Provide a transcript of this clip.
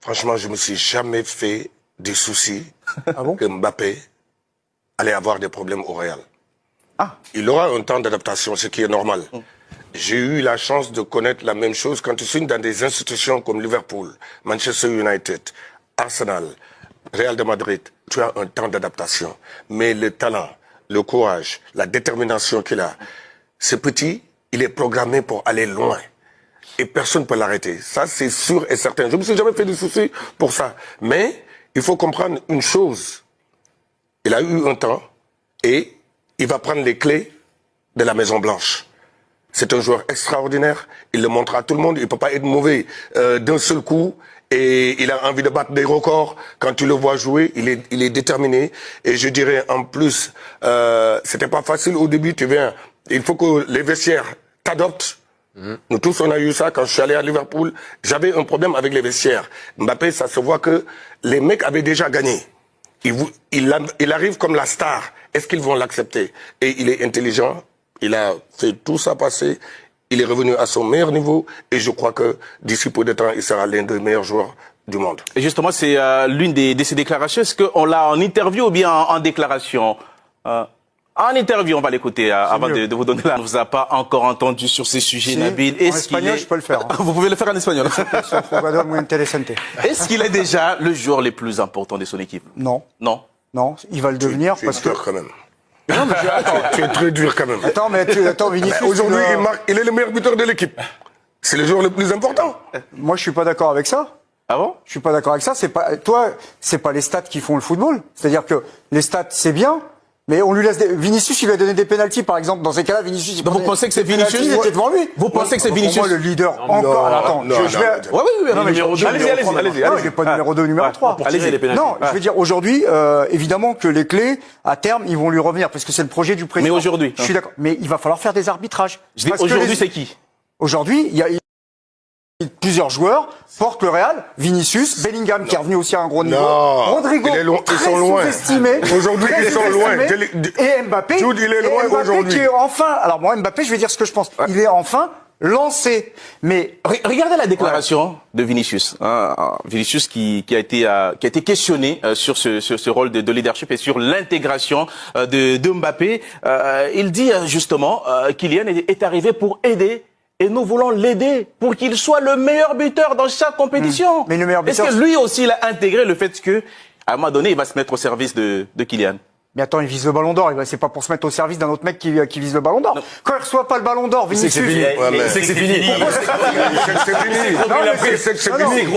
Franchement, je me suis jamais fait des soucis bon que Mbappé allait avoir des problèmes au Real. Ah. Il aura un temps d'adaptation, ce qui est normal. J'ai eu la chance de connaître la même chose quand tu signes dans des institutions comme Liverpool, Manchester United, Arsenal, Real de Madrid. Tu as un temps d'adaptation. Mais le talent, le courage, la détermination qu'il a, ce petit, il est programmé pour aller loin. Et personne ne peut l'arrêter. Ça, c'est sûr et certain. Je ne me suis jamais fait de soucis pour ça. Mais il faut comprendre une chose. Il a eu un temps et il va prendre les clés de la Maison Blanche. C'est un joueur extraordinaire. Il le montre à tout le monde. Il ne peut pas être mauvais d'un seul coup. Et il a envie de battre des records. Quand tu le vois jouer, il est déterminé. Et je dirais en plus, c'était pas facile au début. Tu viens, il faut que les vestiaires t'adoptent. Nous tous, on a eu ça quand je suis allé à Liverpool. J'avais un problème avec les vestiaires. Mbappé, ça se voit que les mecs avaient déjà gagné. Il arrive comme la star. Est-ce qu'ils vont l'accepter? Et il est intelligent. Il a fait tout ça passer. Il est revenu à son meilleur niveau. Et je crois que d'ici peu de temps, il sera l'un des meilleurs joueurs du monde. Et justement, c'est l'une de ces déclarations. Est-ce qu'on l'a en interview ou bien en déclaration? En interview, on va l'écouter avant de vous donner la... On ne vous a pas encore entendu sur ces sujets, Nabil. En espagnol, je peux le faire. Vous pouvez le faire en espagnol. Est-ce qu'il est déjà le joueur le plus important de son équipe? Non. Non. Non, il va le devenir parce que... quand même. Non, mais tu es très dur quand même. Attends, Vinicius. Aujourd'hui, il est le meilleur buteur de l'équipe. C'est le joueur le plus important. Moi, je suis pas d'accord avec ça. Ah bon? Je suis pas d'accord avec ça. C'est pas les stats qui font le football. C'est-à-dire que les stats, c'est bien. Mais on lui laisse Vinicius, il va donner des pénaltys, par exemple. Dans ces cas-là, Vinicius, vous pensez que c'est Vinicius? Il était devant lui. Vous pensez que c'est Vinicius? Pour moi, le leader, encore. Attends, je vais... Oui. Allez-y. Non, il n'est pas numéro 2, numéro 3. Allez-y, les pénaltys. Non, je veux dire, aujourd'hui, évidemment que les clés, à terme, ils vont lui revenir, parce que c'est le projet du président. Mais aujourd'hui. Je suis d'accord. Mais il va falloir faire des arbitrages. Aujourd'hui, c'est qui? Aujourd'hui, il y a plusieurs joueurs portent le Real. Vinicius, Bellingham qui est revenu aussi à un gros niveau. Rodrigo, ils sont loin. Aujourd'hui, ils sont loin. Et Mbappé, Jude, il est loin aujourd'hui. Qui est enfin. Alors moi, Mbappé, je vais dire ce que je pense. Il est enfin lancé. Mais regardez la déclaration de Vinicius. Vinicius qui a été questionné sur ce rôle de leadership et sur l'intégration de Mbappé. Il dit justement Kylian est arrivé pour aider. Et nous voulons l'aider pour qu'il soit le meilleur buteur dans chaque compétition. Mais le meilleur buteur. Est-ce que lui aussi, il a intégré le fait que, à un moment donné, il va se mettre au service de Kylian? Mais attends, il vise le ballon d'or. C'est pas pour se mettre au service d'un autre mec qui vise le ballon d'or. Quand il reçoit pas le ballon d'or, Vinicius. C'est que c'est fini. C'est fini. C'est que c'est fini.